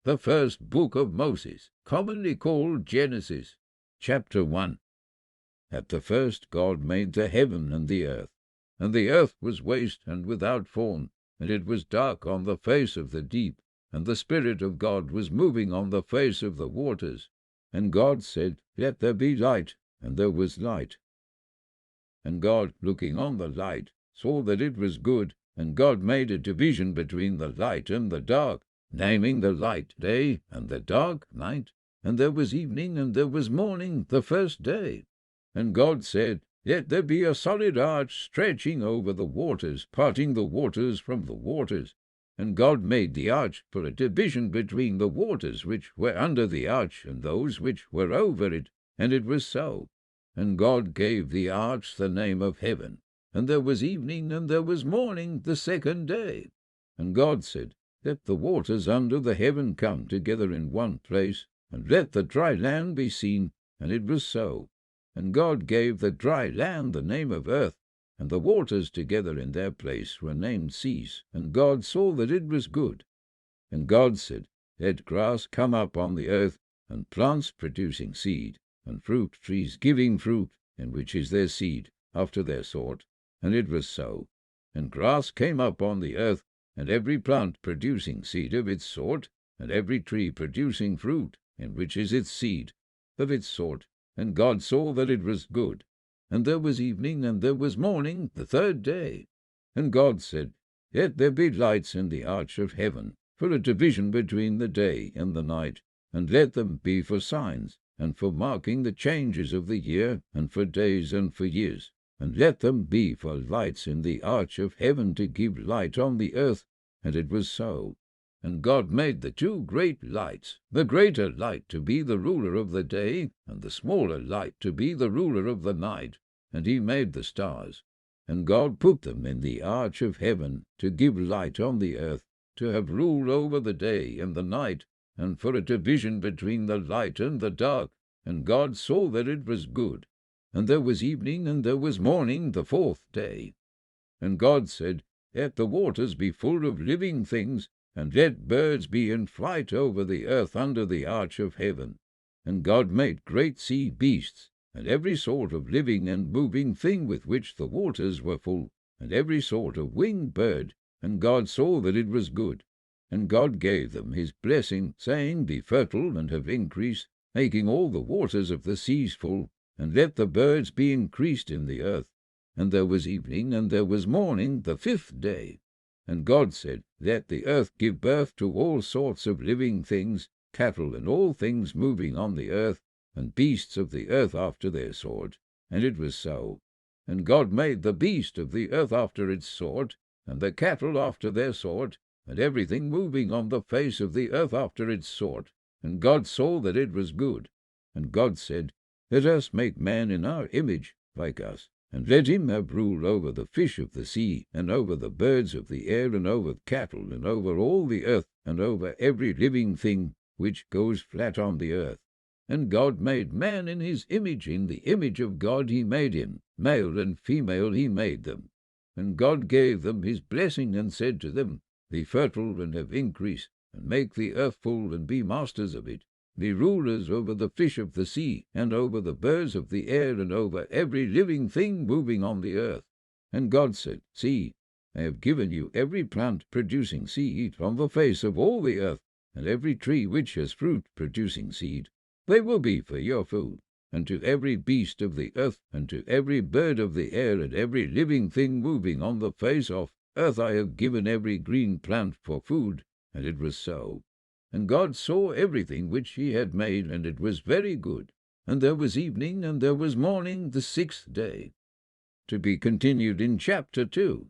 the first book of Moses, commonly called Genesis. Chapter 1. At the first God made the heaven and the earth was waste and without form, and it was dark on the face of the deep, and the Spirit of God was moving on the face of the waters. And God said, Let there be light, and there was light. And God, looking on the light, saw that it was good, and God made a division between the light and the dark, naming the light day, and the dark night. And there was evening, and there was morning, the first day. And God said, Let there be a solid arch stretching over the waters, parting the waters from the waters. And God made the arch for a division between the waters which were under the arch and those which were over it, and it was so. And God gave the arch the name of heaven. And there was evening, and there was morning, the second day. And God said, Let the waters under the heaven come together in one place, and let the dry land be seen. And it was so. And God gave the dry land the name of earth, and the waters together in their place were named seas. And God saw that it was good. And God said, Let grass come up on the earth, and plants producing seed, and fruit trees giving fruit, in which is their seed, after their sort. And it was so. And grass came up on the earth, and every plant producing seed of its sort, and every tree producing fruit, in which is its seed, of its sort. And God saw that it was good. And there was evening, and there was morning, the third day. And God said, Let there be lights in the arch of heaven, for a division between the day and the night, and let them be for signs, and for marking the changes of the year, and for days and for years. And let them be for lights in the arch of heaven to give light on the earth. And it was so. And God made the two great lights, the greater light to be the ruler of the day, and the smaller light to be the ruler of the night. And he made the stars. And God put them in the arch of heaven to give light on the earth, to have rule over the day and the night, and for a division between the light and the dark. And God saw that it was good. And there was evening, and there was morning, the fourth day. And God said, Let the waters be full of living things, and let birds be in flight over the earth under the arch of heaven. And God made great sea beasts, and every sort of living and moving thing with which the waters were full, and every sort of winged bird. And God saw that it was good. And God gave them his blessing, saying, Be fertile and have increase, making all the waters of the seas full, and let the birds be increased in the earth. And there was evening, and there was morning, the fifth day. And God said, Let the earth give birth to all sorts of living things, cattle and all things moving on the earth, and beasts of the earth after their sort. And it was so. And God made the beast of the earth after its sort, and the cattle after their sort, and everything moving on the face of the earth after its sort. And God saw that it was good. And God said, Let us make man in our image, like us, and let him have rule over the fish of the sea, and over the birds of the air, and over cattle, and over all the earth, and over every living thing which goes flat on the earth. And God made man in his image, in the image of God he made him, male and female he made them. And God gave them his blessing, and said to them, Be fertile and have increase, and make the earth full, and be masters of it. Be rulers over the fish of the sea, and over the birds of the air, and over every living thing moving on the earth. And God said, See, I have given you every plant producing seed on the face of all the earth, and every tree which has fruit producing seed. They will be for your food. And to every beast of the earth, and to every bird of the air, and every living thing moving on the face of earth, I have given every green plant for food. And it was so. And God saw everything which he had made, and it was very good. And there was evening, and there was morning, the sixth day. To be continued in chapter 2.